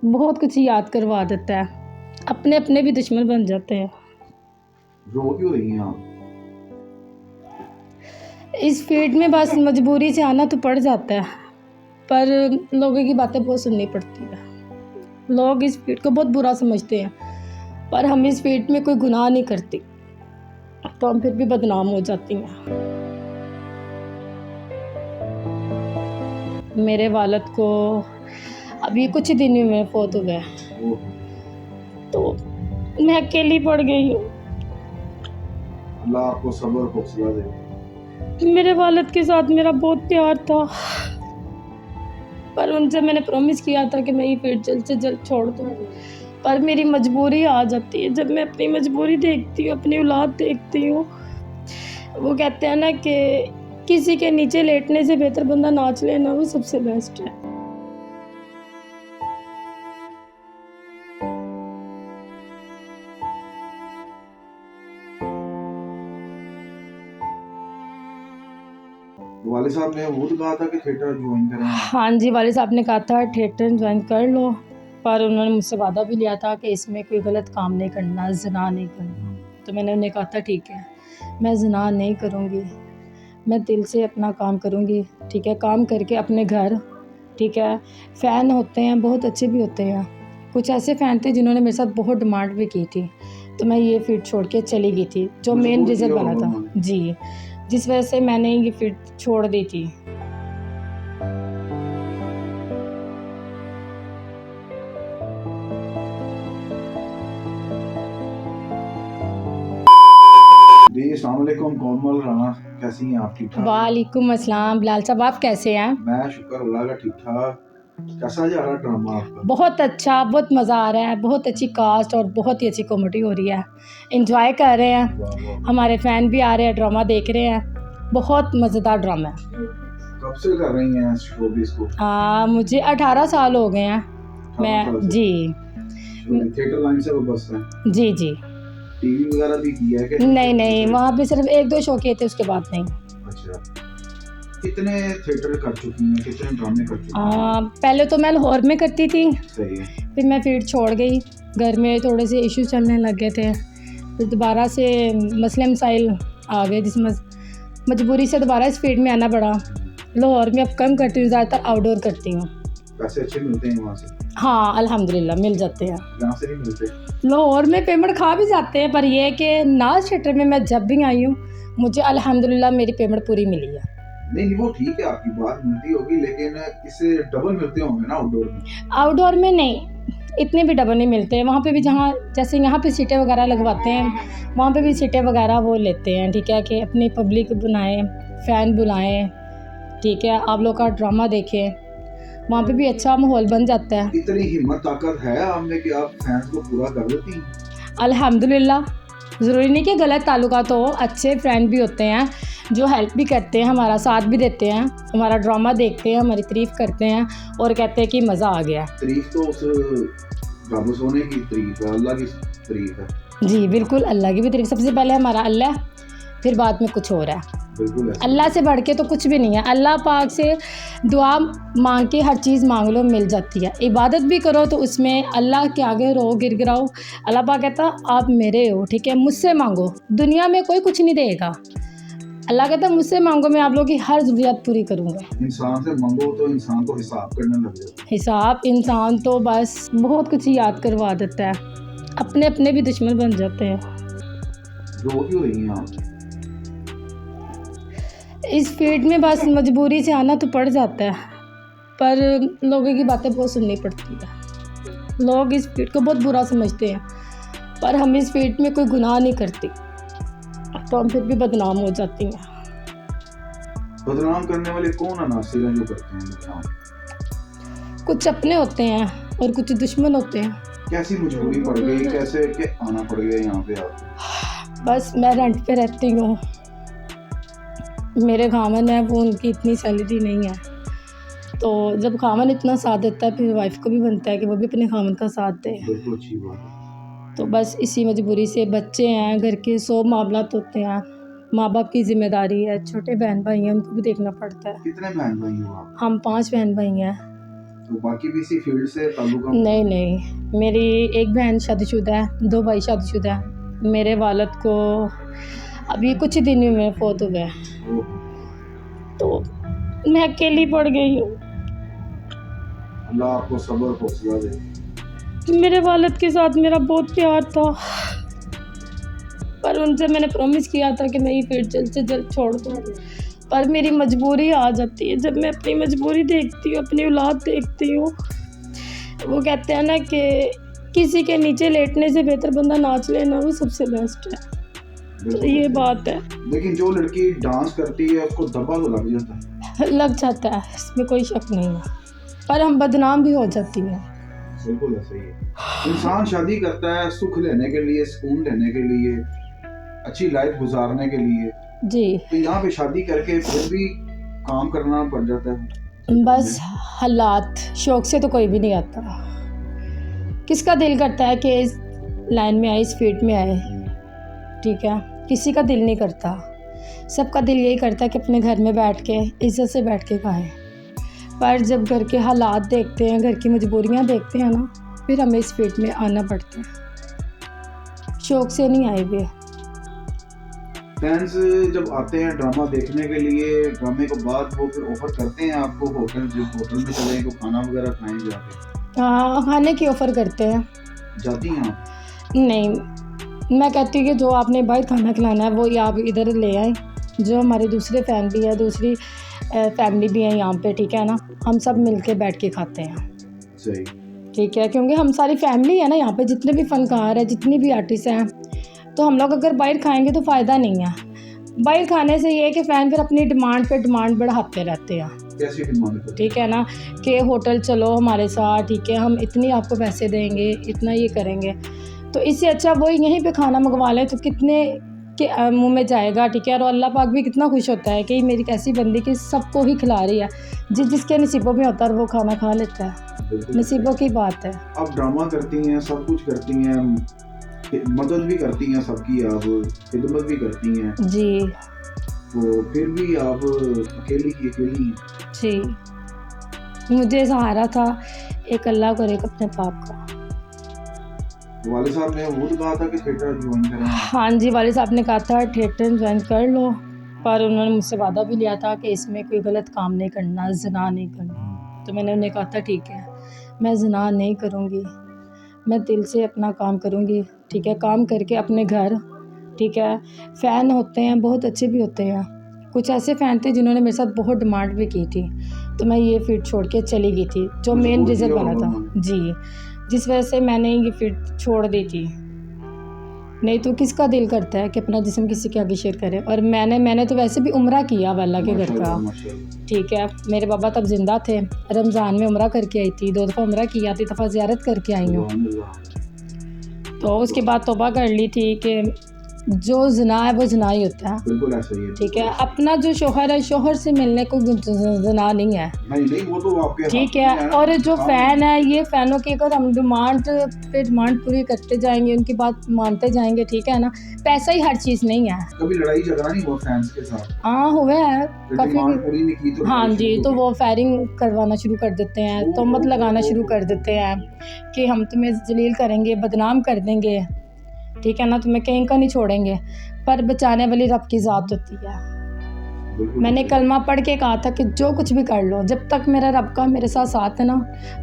बहुत कुछ याद करवा देता है। अपने अपने भी दुश्मन बन जाते हैं। रो क्यों रही हैं आप? इस फील्ड में बस मजबूरी से आना तो पड़ जाता है, पर लोगों की बातें बहुत सुननी पड़ती है। लोग इस फील्ड को बहुत बुरा समझते हैं, पर हम इस फील्ड में कोई गुनाह नहीं करती, तो हम फिर भी बदनाम हो जाती हैं। मेरे वालिद को अभी कुछ ही दिन ही में फौत हो गया, तो मैं अकेली पड़ गई हूँ। अल्लाह आपको सब्र और हौसला दे। मेरे वालिद के साथ मेरा बहुत प्यार था, पर उनसे मैंने प्रॉमिस किया था कि मैं ये फील्ड जल्द से जल्द छोड़ दूँ, पर मेरी मजबूरी आ जाती है। जब मैं अपनी मजबूरी देखती हूँ, अपनी औलाद देखती हूँ, वो कहते हैं ना कि किसी के नीचे लेटने से बेहतर बंदा नाच लेना, वो सबसे बेस्ट है। वाले साहब ने वो तो कहा था कि थिएटर ज्वाइन करें। हाँ जी, वाले साहब ने कहा था थिएटर ज्वाइन कर लो, पर उन्होंने मुझसे वादा भी लिया था कि इसमें कोई गलत काम नहीं करना, ज़िना नहीं करना। तो मैंने उन्हें कहा था ठीक है, मैं ज़िना नहीं करूँगी, मैं दिल से अपना काम करूँगी, ठीक है। काम करके अपने घर, ठीक है। फ़ैन होते हैं, बहुत अच्छे भी होते हैं। कुछ ऐसे फ़ैन थे जिन्होंने मेरे साथ बहुत डिमांड भी की थी, तो मैं ये फील्ड छोड़ के चली गई थी, जो मेन रीज़न बना था जी, जिस वजह से मैंने ये फील्ड छोड़ दी थी। जी अस्सलाम वालेकुम कोमल राना, कैसी हैं आप? ठीक ठाक? वालेकुम अस्सलाम बिलाल साहब, आप कैसे हैं? मैं शुक्र अल्लाह का ठीक ठाक। कैसा जा रहा ड्रामा आपका? बहुत अच्छा, बहुत मज़ा आ रहा है, बहुत अच्छी कास्ट और बहुत ही अच्छी कॉमेडी हो रही है। एंजॉय कर रहे हैं, वाह वाह। हमारे फ़ैन भी आ रहे हैं, ड्रामा देख रहे हैं। बहुत मज़ेदार ड्रामा है। कब से कर रही हैं शोबिस को? मुझे 18 साल हो गए हैं। 18 साल मैं से? जी थिएटर लाइन से वाबस्ता हैं? जी जी टीवी वगैरह भी किया है कि नहीं, वहाँ पे सिर्फ 1-2 शो किए थे, उसके बाद नहीं। अच्छा, कितने थिएटर कर चुकी हैं, कितने ड्रामे कर चुकी हैं? पहले तो मैं लाहौर में करती थी, सही है। फिर मैं फील्ड छोड़ गई, घर में थोड़े से इशू चलने लग गए थे, फिर दोबारा से मसले मसाइल आ गए, जिस मजबूरी से दोबारा इस फील्ड में आना पड़ा। लाहौर में अब कम करती हूँ, ज़्यादातर आउटडोर करती हूँ। पैसे अच्छे मिलते हैं वहाँ से? हाँ अल्हम्दुलिल्लाह मिल जाते हैं। यहाँ से नहीं मिलते? लाहौर में पेमेंट खा भी जाते हैं, पर यह है कि नाज थिएटर में मैं जब भी आई हूँ, मुझे अल्हम्दुलिल्लाह मेरी पेमेंट पूरी मिली है। नहीं वो ठीक है, आपकी बात मिलती होगी, लेकिन इससे डबल मिलते होंगे ना आउटडोर में? आउटडोर में नहीं, इतने भी डबल नहीं मिलते। वहाँ पे भी जहाँ जैसे यहाँ पे सीटें वगैरह लगवाते हैं, वहाँ पे भी सीटें वगैरह वो लेते हैं, ठीक है, कि अपनी पब्लिक बुलाएं, फ़ैन बुलाएं, ठीक है, आप लोग का ड्रामा देखें, वहाँ पे भी अच्छा माहौल बन जाता है। इतनी हिम्मत ताकत है आप में कि आप फैंस को पूरा कर देती हैं? अल्हम्दुलिल्लाह। ज़रूरी नहीं कि गलत ताल्लुकात हो, अच्छे फ्रेंड भी होते हैं जो हेल्प भी करते हैं, हमारा साथ भी देते हैं, हमारा ड्रामा देखते हैं, हमारी तारीफ़ करते हैं और कहते हैं कि मज़ा आ गया। तारीफ तो उस रब सोने की तारीफ है, अल्लाह की तारीफ है। जी बिल्कुल, अल्लाह की भी तारीफ़, सबसे पहले हमारा अल्लाह, फिर बाद में कुछ और है। बिल्कुल ऐसा। अल्लाह से बढ़ के तो कुछ भी नहीं है। अल्लाह पाक से दुआ मांग के हर चीज़ मांग लो, मिल जाती है। इबादत भी करो तो उसमें अल्लाह के आगे रो गिड़गिड़ाओ, अल्लाह पाक कहता आप मेरे हो, ठीक है, मुझसे मांगो, दुनिया में कोई कुछ नहीं देगा। अल्लाह कहता मुझसे मांगो, मैं आप लोगों की हर ज़रूरत पूरी करूँगा। इंसान से मांगो तो इंसान को हिसाब करने लग जाता है। हिसाब इंसान तो बस बहुत कुछ याद करवा देता है। अपने अपने भी दुश्मन बन जाते हैं। रो क्यों रही हैं आप? इस फील्ड में बस मजबूरी से आना तो पड़ जाता है, पर लोगों की बातें बहुत सुननी पड़ती है। लोग इस फील्ड को बहुत बुरा समझते हैं, पर हम इस फील्ड में कोई गुनाह नहीं करती, तो हम फिर भी बदनाम हो जाती हैं। बदनाम करने वाले कौन अनासिर हैं जो करते हैं बदनाम? कुछ अपने होते हैं और कुछ दुश्मन होते हैं। कैसी मजबूरी पड़ गई, कैसे के आना पड़ गया यहाँ पे आपको? बस मैं रेंट पे रहती हूँ, मेरे खामन है वो, उनकी इतनी सैलरी नहीं है, तो जब खामन इतना साथ देता है फिर वाइफ को भी बनता है कि वो भी अपने खामन का साथ दे। बिल्कुल अच्छी बात है। तो बस इसी मजबूरी से, बच्चे हैं, घर के 100 मामलात होते हैं, माँ बाप की जिम्मेदारी है, छोटे बहन भाई हैं, उनको भी देखना पड़ता है। कितने बहन भाई हो आप? हम 5 बहन भाई हैं। तो बाकी भी इसी फील्ड से ताल्लुक है? नहीं नहीं, मेरी एक बहन शादीशुदा है, 2 भाई शादीशुदा है। मेरे वालिद को अभी कुछ ही दिन में फौत हो गए, ओह, तो मैं अकेली पड़ गई हूँ। अल्लाह आपको सब्र हौसला दे। मेरे वालिद के साथ मेरा बहुत प्यार था, पर उनसे मैंने प्रॉमिस किया था कि मैं ये फील्ड जल्द से जल्द छोड़ दूँ, पर मेरी मजबूरी आ जाती है। जब मैं अपनी मजबूरी देखती हूँ, अपनी औलाद देखती हूँ, वो कहते हैं ना कि किसी के नीचे लेटने से बेहतर बंदा नाच लेना वो सबसे बेस्ट है। तो ये बात है। लेकिन जो लड़की डांस करती है उसको दबा तो लग जाता है। लग जाता है, इसमें कोई शक नहीं है, पर हम बदनाम भी हो जाती हैं। बिल्कुल ऐसा ही है। इंसान शादी करता है सुख लेने के लिए, सुकून लेने के लिए, अच्छी लाइफ गुजारने के लिए, जी। तो यहाँ पे शादी करके फिर भी काम करना पड़ जाता है। बस हालात, शौक से तो कोई भी नहीं आता। किसका दिल करता है कि इस लाइन में आए, इस फील्ड में आए, ठीक है, किसी का दिल नहीं करता। सबका दिल यही करता है कि अपने घर में बैठ के इज्जत से बैठ के खाएं। पर जब घर के हालात देखते हैं, घर की मजबूरियां देखते हैं ना, फिर हमें इस फील्ड में आना पड़ता है। शौक से नहीं आए हुए। फैंस जब आते हैं ड्रामा देखने के लिए, ड्रामे के बाद वो फिर ऑफर करते हैं आपको होटल, जब होटल में चले तो खाना वगैरह खाएं जाके? हाँ, खाने की ऑफ़र करते हैं। जाती हैं आप? नहीं, मैं कहती हूँ कि जो आपने बाहर खाना खिलाना है वो ये आप इधर ले आए। जो हमारे दूसरे फैन भी है, दूसरी फैमिली भी है यहाँ पे, ठीक है ना, हम सब मिलके बैठ के खाते हैं। सही। ठीक है, क्योंकि हम सारी फैमिली है ना यहाँ पे, जितने भी फ़नकार हैं, जितनी भी आर्टिस्ट हैं, तो हम लोग अगर बाहर खाएंगे तो फ़ायदा नहीं है। बाहर खाने से ये है कि फ़ैन फिर अपनी डिमांड पे डिमांड बढ़ाते रहते हैं। कैसी डिमांड? ठीक है ना, कि होटल चलो हमारे साथ, ठीक है, हम इतनी आपको पैसे देंगे, इतना ये करेंगे। तो इससे अच्छा वो यहीं पे खाना मंगवा लें, तो कितने के मुंह में जाएगा, ठीक है। और अल्लाह पाक भी कितना खुश होता है कि मेरी कैसी बंदी कि सबको ही खिला रही है। जिसके नसीबों में होता है वो खाना खा लेता है, नसीबों की बात है। आप ड्रामा करती हैं, सब कुछ करती हैं, मदद भी करती हैं सबकी, आप खिदमत भी करती हैं जी, तो फिर भी आप अकेली की अकेली हैं। जी। मुझे सहारा था एक अल्लाह करे अपने पाप का। वाले साहब ने वो कहा था कि थिएटर ज्वाइन करें? हाँ जी, वाले साहब ने कहा था थिएटर ज्वाइन कर लो, पर उन्होंने मुझसे वादा भी लिया था कि इसमें कोई गलत काम नहीं करना, ज़िना नहीं करना। तो मैंने उन्हें कहा था ठीक है, मैं ज़िना नहीं करूँगी, मैं दिल से अपना काम करूँगी, ठीक है, काम करके अपने घर, ठीक है। फ़ैन होते हैं, बहुत अच्छे भी होते हैं। कुछ ऐसे फ़ैन थे जिन्होंने मेरे साथ बहुत डिमांड भी की थी, तो मैं ये फील्ड छोड़ के चली गई थी, जो मेन रीज़न बना था जी, जिस वजह से मैंने ये फील्ड छोड़ दी थी। नहीं तो किसका दिल करता है कि अपना जिस्म किसी के आगे शेयर करे। और मैंने तो वैसे भी उम्रा किया अल्लाह के घर का, ठीक है। मेरे बाबा तब जिंदा थे, रमज़ान में उम्रा करके आई थी, 2 दफ़ा उम्रा किया, 3 दफ़ा ज़ियारत करके आई हूँ। तो उसके बाद तौबा कर ली थी कि जो ज़िना है वो ज़िना ही होता है। बिल्कुल ऐसा ही है। ठीक है, अपना जो शोहर है, शोहर से मिलने को ज़िना नहीं है। नहीं, वो तो आपके ठीक है। और जो फ़ैन है, ये फ़ैनों की अगर हम डिमांड पे डिमांड पूरी करते जाएंगे, उनकी बात मानते जाएंगे, ठीक है ना, पैसा ही हर चीज़ नहीं है। कभी लड़ाई झगड़ा नहीं हुआ फैंस के साथ? हाँ, हुआ है काफ़ी। पूरी नहीं की तो हाँ जी, तो वो फायरिंग करवाना शुरू कर देते हैं, तोहमत लगाना शुरू कर देते हैं कि हम तुम्हें जलील करेंगे, बदनाम कर देंगे, ठीक है ना, तुम्हें कहीं का नहीं छोड़ेंगे। पर बचाने वाली रब की ज़ात होती है। मैंने कलमा पढ़ के कहा था कि जो कुछ भी कर लो, जब तक मेरा रब का मेरे साथ है ना,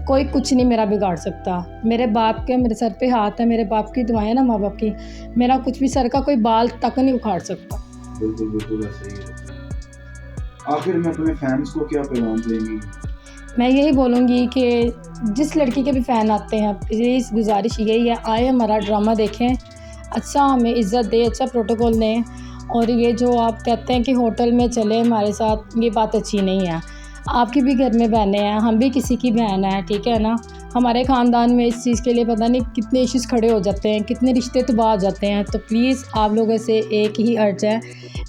कोई कुछ नहीं मेरा बिगाड़ सकता। मेरे बाप के मेरे सर पे हाथ है, मेरे बाप की दुआएं ना, माँ बाप की, मेरा कुछ भी सर का कोई बाल तक नहीं उखाड़ सकता। बिल्कुल ऐसे ही है। आखिर में अपने फैंस को क्या पैगाम देंगी? मैं यही बोलूँगी कि जिस लड़की के भी फ़ैन आते हैं, प्लीज़ गुजारिश यही है, आए हमारा ड्रामा देखें, अच्छा हमें इज़्ज़त दें, अच्छा प्रोटोकॉल दें। और ये जो आप कहते हैं कि होटल में चले हमारे साथ, ये बात अच्छी नहीं है। आपकी भी घर में बहनें हैं, हम भी किसी की बहन हैं, ठीक है ना। हमारे ख़ानदान में इस चीज़ के लिए पता नहीं कितने इश्यूज़ खड़े हो जाते हैं, कितने रिश्ते तबाह हो जाते हैं। तो प्लीज़ आप लोगों से एक ही अर्ज़ है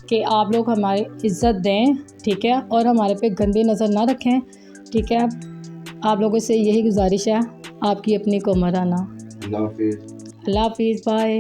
कि आप लोग हमारी इज़्ज़त दें, ठीक है, और हमारे पे गंदी नज़र ना रखें, ठीक है। आप लोगों से यही गुजारिश है। आपकी अपनी कोमर राना। अल्लाह हाफिज़। अल्लाह हाफिज़, बाय।